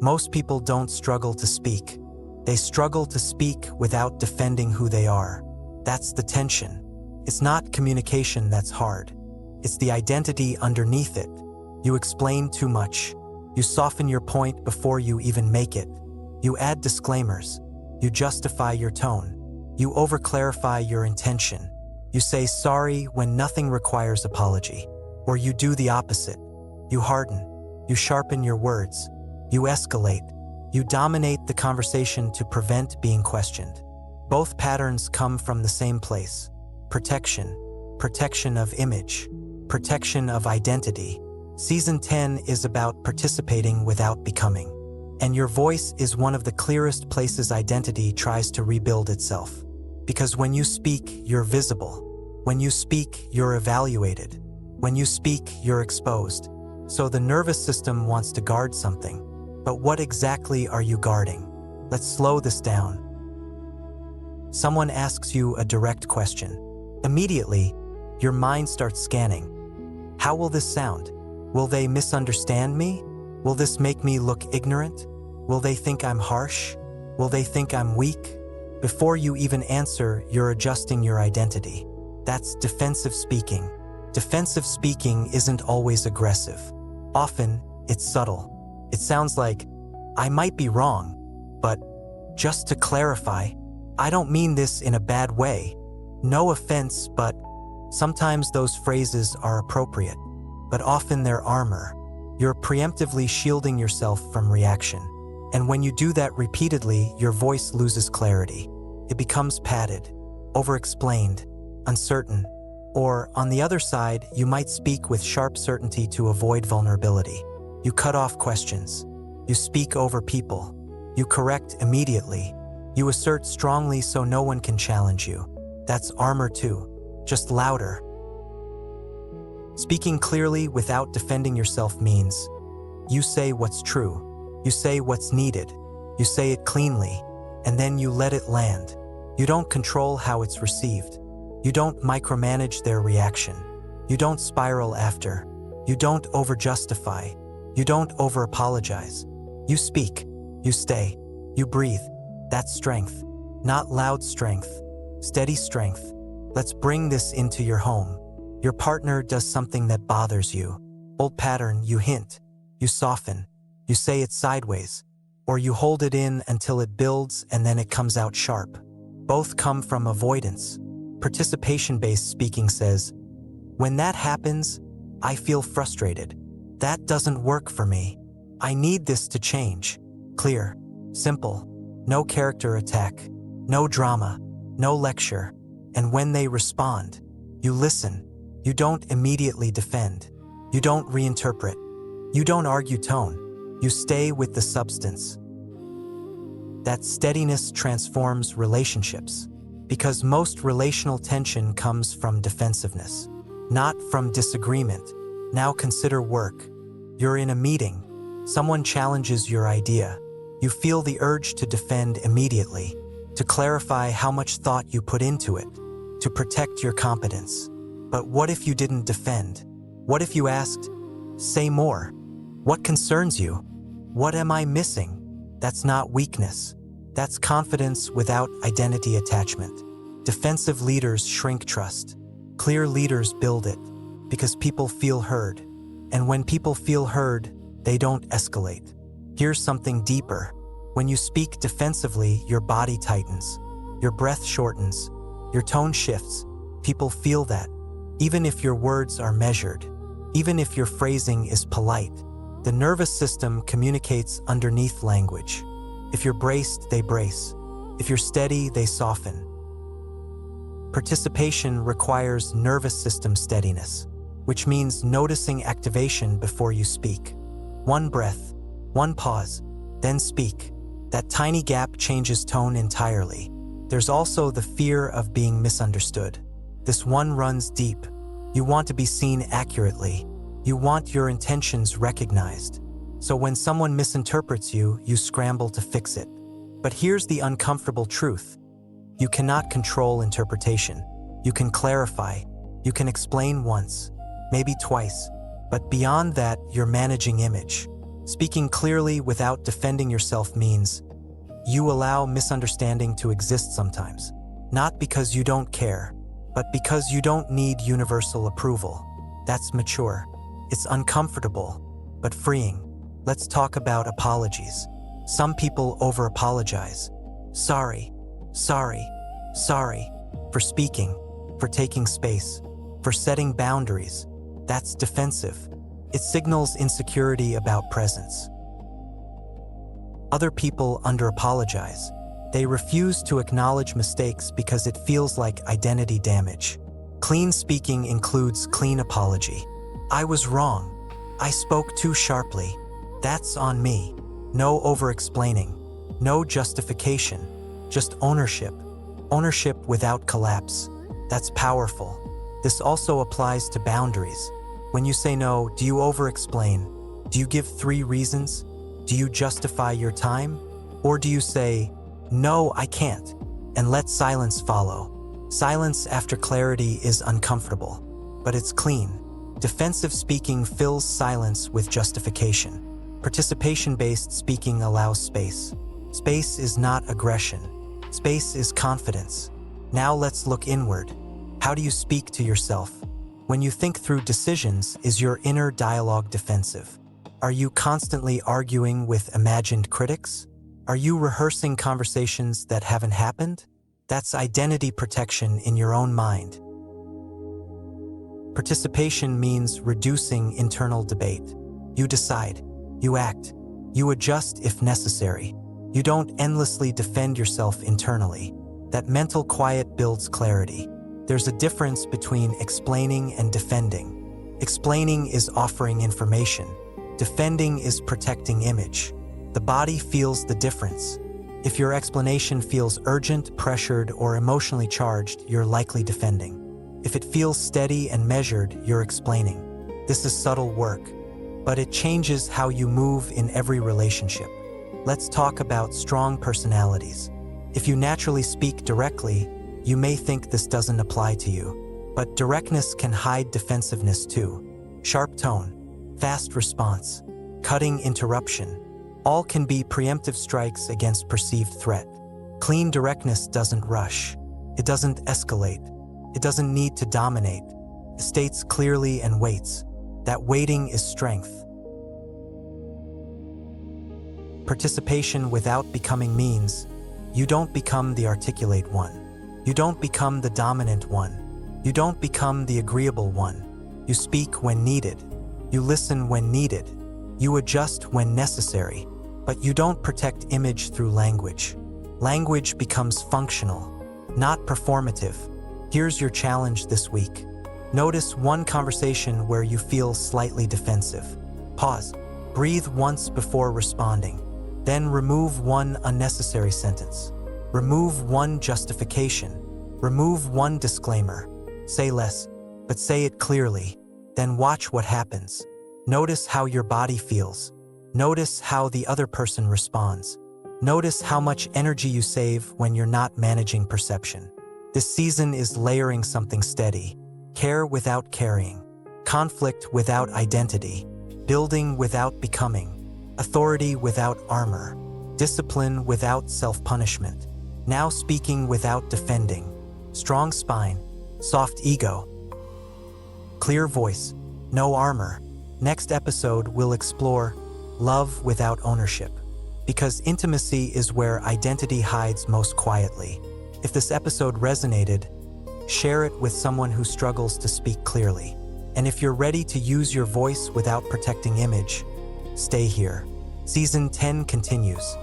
Most people don't struggle to speak. They struggle to speak without defending who they are. That's the tension. It's not communication that's hard. It's the identity underneath it. You explain too much. You soften your point before you even make it. You add disclaimers. You justify your tone. You overclarify your intention. You say sorry when nothing requires apology. Or you do the opposite. You harden. You sharpen your words. You escalate. You dominate the conversation to prevent being questioned. Both patterns come from the same place. Protection. Protection of image. Protection of identity. Season 10 is about participating without becoming. And your voice is one of the clearest places identity tries to rebuild itself. Because when you speak, you're visible. When you speak, you're evaluated. When you speak, you're exposed. So the nervous system wants to guard something. But what exactly are you guarding? Let's slow this down. Someone asks you a direct question. Immediately, your mind starts scanning. How will this sound? Will they misunderstand me? Will this make me look ignorant? Will they think I'm harsh? Will they think I'm weak? Before you even answer, you're adjusting your identity. That's defensive speaking. Defensive speaking isn't always aggressive. Often, it's subtle. It sounds like, I might be wrong, but just to clarify, I don't mean this in a bad way. No offense, but sometimes those phrases are appropriate, but often they're armor. You're preemptively shielding yourself from reaction. And when you do that repeatedly, your voice loses clarity. It becomes padded, over-explained, uncertain. Or, on the other side, you might speak with sharp certainty to avoid vulnerability. You cut off questions. You speak over people. You correct immediately. You assert strongly so no one can challenge you. That's armor too, just louder. Speaking clearly without defending yourself means you say what's true. You say what's needed. You say it cleanly, and then you let it land. You don't control how it's received. You don't micromanage their reaction. You don't spiral after. You don't over-justify. You don't over-apologize. You speak. You stay. You breathe. That's strength. Not loud strength. Steady strength. Let's bring this into your home. Your partner does something that bothers you. Old pattern, you hint. You soften. You say it sideways. Or you hold it in until it builds and then it comes out sharp. Both come from avoidance. Participation-based speaking says, when that happens, I feel frustrated. That doesn't work for me. I need this to change. Clear. Simple. No character attack. No drama. No lecture. And when they respond, you listen. You don't immediately defend. You don't reinterpret. You don't argue tone. You stay with the substance. That steadiness transforms relationships. Because most relational tension comes from defensiveness, not from disagreement. Now consider work. You're in a meeting. Someone challenges your idea. You feel the urge to defend immediately, to clarify how much thought you put into it, to protect your competence. But what if you didn't defend? What if you asked, say more? What concerns you? What am I missing? That's not weakness. That's confidence without identity attachment. Defensive leaders shrink trust. Clear leaders build it, because people feel heard. And when people feel heard, they don't escalate. Here's something deeper. When you speak defensively, your body tightens. Your breath shortens. Your tone shifts. People feel that. Even if your words are measured. Even if your phrasing is polite. The nervous system communicates underneath language. If you're braced, they brace. If you're steady, they soften. Participation requires nervous system steadiness, which means noticing activation before you speak. One breath, one pause, then speak. That tiny gap changes tone entirely. There's also the fear of being misunderstood. This one runs deep. You want to be seen accurately. You want your intentions recognized. So when someone misinterprets you, you scramble to fix it. But here's the uncomfortable truth. You cannot control interpretation. You can clarify. You can explain once, maybe twice. But beyond that, you're managing image. Speaking clearly without defending yourself means you allow misunderstanding to exist sometimes, not because you don't care, but because you don't need universal approval. That's mature. It's uncomfortable, but freeing. Let's talk about apologies. Some people over-apologize. Sorry, sorry, sorry, for speaking, for taking space, for setting boundaries. That's defensive. It signals insecurity about presence. Other people under-apologize. They refuse to acknowledge mistakes because it feels like identity damage. Clean speaking includes clean apology. I was wrong. I spoke too sharply. That's on me. No over-explaining. No justification. Just ownership. Ownership without collapse. That's powerful. This also applies to boundaries. When you say no, do you over-explain? Do you give 3 reasons? Do you justify your time? Or do you say, no, I can't, and let silence follow? Silence after clarity is uncomfortable, but it's clean. Defensive speaking fills silence with justification. Participation-based speaking allows space. Space is not aggression. Space is confidence. Now let's look inward. How do you speak to yourself? When you think through decisions, is your inner dialogue defensive? Are you constantly arguing with imagined critics? Are you rehearsing conversations that haven't happened? That's identity protection in your own mind. Participation means reducing internal debate. You decide, you act, you adjust if necessary. You don't endlessly defend yourself internally. That mental quiet builds clarity. There's a difference between explaining and defending. Explaining is offering information. Defending is protecting image. The body feels the difference. If your explanation feels urgent, pressured, or emotionally charged, you're likely defending. If it feels steady and measured, you're explaining. This is subtle work, but it changes how you move in every relationship. Let's talk about strong personalities. If you naturally speak directly, you may think this doesn't apply to you, but directness can hide defensiveness too. Sharp tone, fast response, cutting interruption, all can be preemptive strikes against perceived threat. Clean directness doesn't rush. It doesn't escalate. It doesn't need to dominate. It states clearly and waits. That waiting is strength. Participation without becoming means you don't become the articulate one. You don't become the dominant one. You don't become the agreeable one. You speak when needed. You listen when needed. You adjust when necessary. But you don't protect image through language. Language becomes functional, not performative. Here's your challenge this week. Notice one conversation where you feel slightly defensive. Pause. Breathe once before responding. Then remove one unnecessary sentence. Remove one justification. Remove one disclaimer. Say less, but say it clearly. Then watch what happens. Notice how your body feels. Notice how the other person responds. Notice how much energy you save when you're not managing perception. This season is layering something steady. Care without carrying. Conflict without identity. Building without becoming. Authority without armor. Discipline without self-punishment. Now speaking without defending. Strong spine. Soft ego. Clear voice. No armor. Next episode, we'll explore love without ownership. Because intimacy is where identity hides most quietly. If this episode resonated, share it with someone who struggles to speak clearly. And if you're ready to use your voice without protecting image, stay here. Season 10 continues.